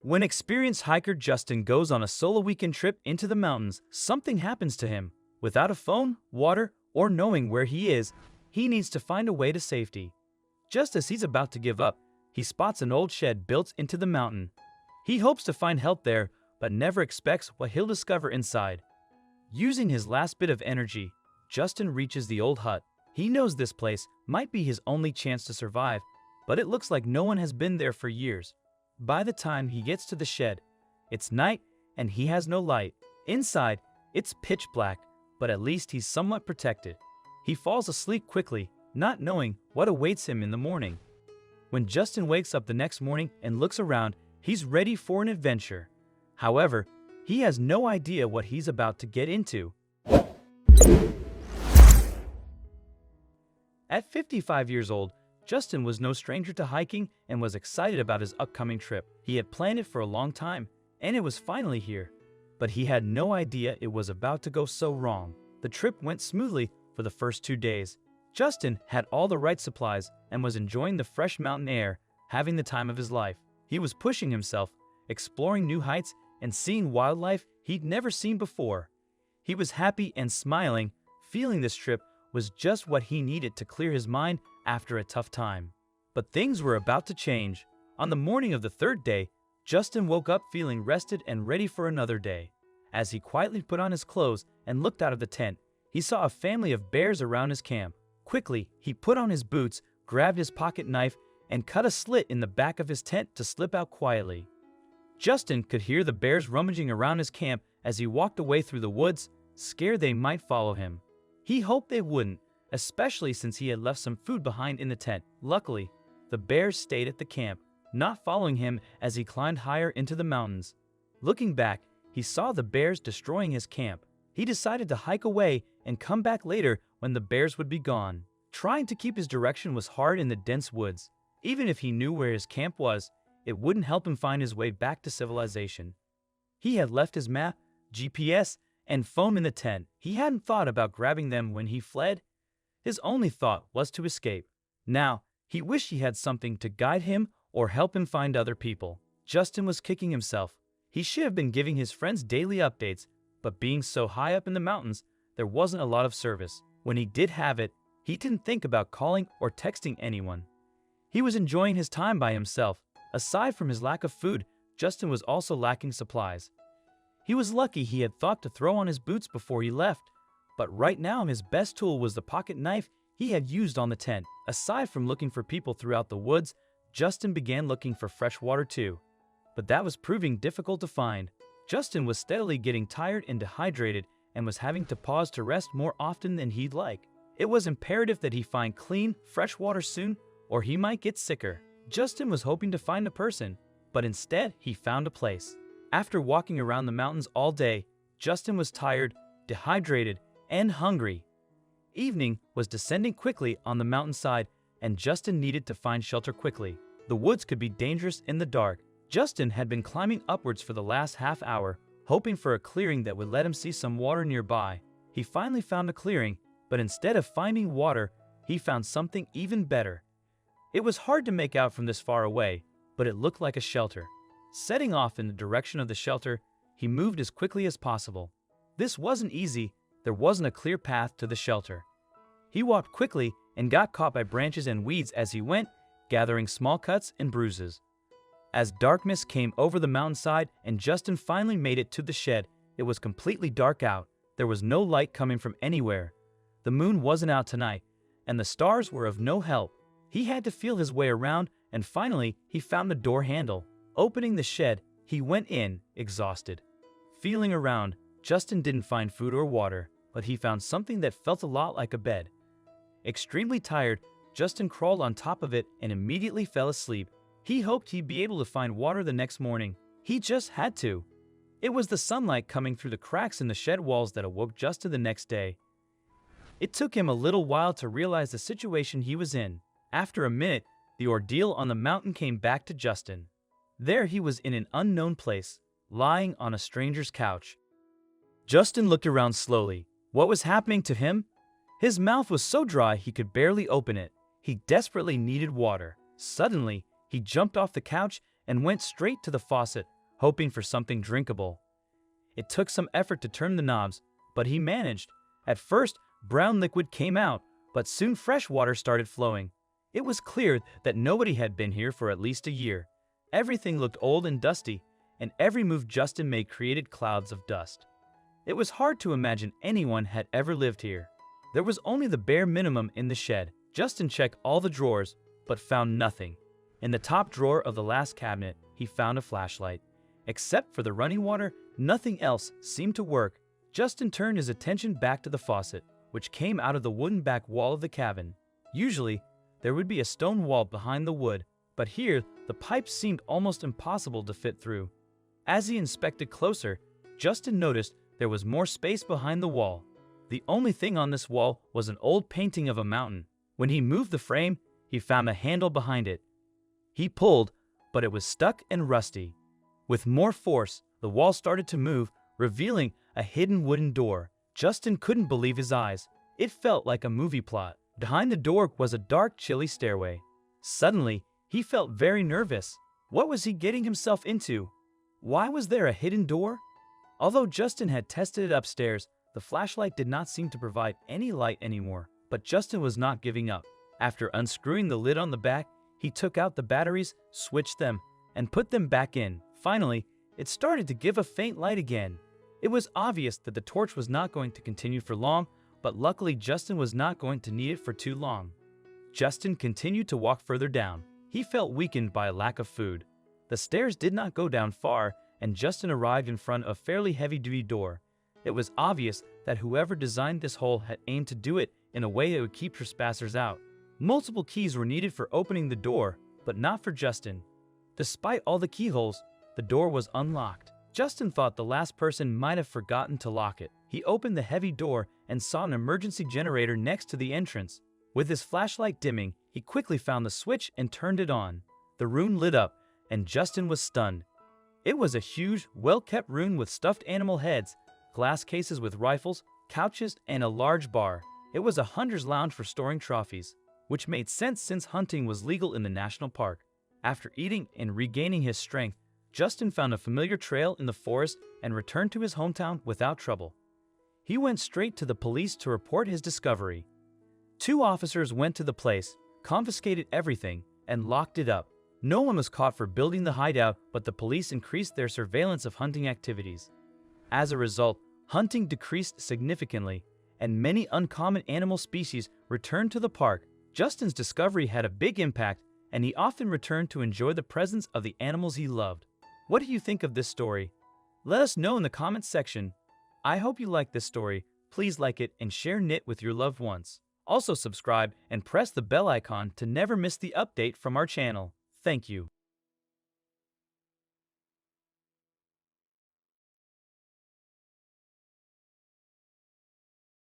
When experienced hiker Justin goes on a solo weekend trip into the mountains, something happens to him. Without a phone, water, or knowing where he is, he needs to find a way to safety. Just as he's about to give up, he spots an old shed built into the mountain. He hopes to find help there, but never expects what he'll discover inside. Using his last bit of energy, Justin reaches the old hut. He knows this place might be his only chance to survive, but it looks like no one has been there for years. By the time he gets to the shed, it's night and he has no light. Inside, it's pitch black, but at least he's somewhat protected. He falls asleep quickly, not knowing what awaits him in the morning. When Justin wakes up the next morning and looks around, he's ready for an adventure. However, he has no idea what he's about to get into. At 55 years old, Justin was no stranger to hiking and was excited about his upcoming trip. He had planned it for a long time, and it was finally here. But he had no idea it was about to go so wrong. The trip went smoothly for the first 2 days. Justin had all the right supplies and was enjoying the fresh mountain air, having the time of his life. He was pushing himself, exploring new heights, and seeing wildlife he'd never seen before. He was happy and smiling, feeling this trip was just what he needed to clear his mind after a tough time. But things were about to change. On the morning of the third day, Justin woke up feeling rested and ready for another day. As he quietly put on his clothes and looked out of the tent, he saw a family of bears around his camp. Quickly, he put on his boots, grabbed his pocket knife, and cut a slit in the back of his tent to slip out quietly. Justin could hear the bears rummaging around his camp as he walked away through the woods, scared they might follow him. He hoped they wouldn't, especially since he had left some food behind in the tent. Luckily, the bears stayed at the camp, not following him as he climbed higher into the mountains. Looking back, he saw the bears destroying his camp. He decided to hike away and come back later when the bears would be gone. Trying to keep his direction was hard in the dense woods. Even if he knew where his camp was, it wouldn't help him find his way back to civilization. He had left his map, GPS, and phone in the tent. He hadn't thought about grabbing them when he fled. His only thought was to escape. Now, he wished he had something to guide him or help him find other people. Justin was kicking himself. He should have been giving his friends daily updates, but being so high up in the mountains, there wasn't a lot of service. When he did have it, he didn't think about calling or texting anyone. He was enjoying his time by himself. Aside from his lack of food, Justin was also lacking supplies. He was lucky he had thought to throw on his boots before he left, but right now his best tool was the pocket knife he had used on the tent. Aside from looking for people throughout the woods, Justin began looking for fresh water too. But that was proving difficult to find. Justin was steadily getting tired and dehydrated and was having to pause to rest more often than he'd like. It was imperative that he find clean, fresh water soon, or he might get sicker. Justin was hoping to find a person, but instead he found a place. After walking around the mountains all day, Justin was tired, dehydrated, and hungry. Evening was descending quickly on the mountainside, and Justin needed to find shelter quickly. The woods could be dangerous in the dark. Justin had been climbing upwards for the last half hour, hoping for a clearing that would let him see some water nearby. He finally found a clearing, but instead of finding water, he found something even better. It was hard to make out from this far away, but it looked like a shelter. Setting off in the direction of the shelter, he moved as quickly as possible. This wasn't easy. There wasn't a clear path to the shelter. He walked quickly and got caught by branches and weeds as he went, gathering small cuts and bruises. As darkness came over the mountainside and Justin finally made it to the shed, it was completely dark out. There was no light coming from anywhere. The moon wasn't out tonight, and the stars were of no help. He had to feel his way around, and finally he found the door handle. Opening the shed, he went in, exhausted. Feeling around, Justin didn't find food or water, but he found something that felt a lot like a bed. Extremely tired, Justin crawled on top of it and immediately fell asleep. He hoped he'd be able to find water the next morning. He just had to. It was the sunlight coming through the cracks in the shed walls that awoke Justin the next day. It took him a little while to realize the situation he was in. After a minute, the ordeal on the mountain came back to Justin. There he was in an unknown place, lying on a stranger's couch. Justin looked around slowly. What was happening to him? His mouth was so dry he could barely open it. He desperately needed water. Suddenly, he jumped off the couch and went straight to the faucet, hoping for something drinkable. It took some effort to turn the knobs, but he managed. At first, brown liquid came out, but soon fresh water started flowing. It was clear that nobody had been here for at least a year. Everything looked old and dusty, and every move Justin made created clouds of dust. It was hard to imagine anyone had ever lived here. There was only the bare minimum in the shed. Justin checked all the drawers, but found nothing. In the top drawer of the last cabinet, he found a flashlight. Except for the running water, nothing else seemed to work. Justin turned his attention back to the faucet, which came out of the wooden back wall of the cabin. Usually, there would be a stone wall behind the wood, but here, the pipes seemed almost impossible to fit through. As he inspected closer, Justin noticed there was more space behind the wall. The only thing on this wall was an old painting of a mountain. When he moved the frame, he found a handle behind it. He pulled, but it was stuck and rusty. With more force, the wall started to move, revealing a hidden wooden door. Justin couldn't believe his eyes. It felt like a movie plot. Behind the door was a dark, chilly stairway. Suddenly, he felt very nervous. What was he getting himself into? Why was there a hidden door? Although Justin had tested it upstairs, the flashlight did not seem to provide any light anymore. But Justin was not giving up. After unscrewing the lid on the back, he took out the batteries, switched them, and put them back in. Finally, it started to give a faint light again. It was obvious that the torch was not going to continue for long, but luckily Justin was not going to need it for too long. Justin continued to walk further down. He felt weakened by a lack of food. The stairs did not go down far, and Justin arrived in front of a fairly heavy-duty door. It was obvious that whoever designed this hole had aimed to do it in a way that would keep trespassers out. Multiple keys were needed for opening the door, but not for Justin. Despite all the keyholes, the door was unlocked. Justin thought the last person might have forgotten to lock it. He opened the heavy door and saw an emergency generator next to the entrance. With his flashlight dimming, he quickly found the switch and turned it on. The room lit up, and Justin was stunned. It was a huge, well-kept room with stuffed animal heads, glass cases with rifles, couches, and a large bar. It was a hunter's lounge for storing trophies, which made sense since hunting was legal in the national park. After eating and regaining his strength, Justin found a familiar trail in the forest and returned to his hometown without trouble. He went straight to the police to report his discovery. 2 officers went to the place, confiscated everything, and locked it up. No one was caught for building the hideout, but the police increased their surveillance of hunting activities. As a result, hunting decreased significantly, and many uncommon animal species returned to the park. Justin's discovery had a big impact, and he often returned to enjoy the presence of the animals he loved. What do you think of this story? Let us know in the comments section. I hope you like this story. Please like it and share it with your loved ones. Also subscribe and press the bell icon to never miss the update from our channel. Thank you.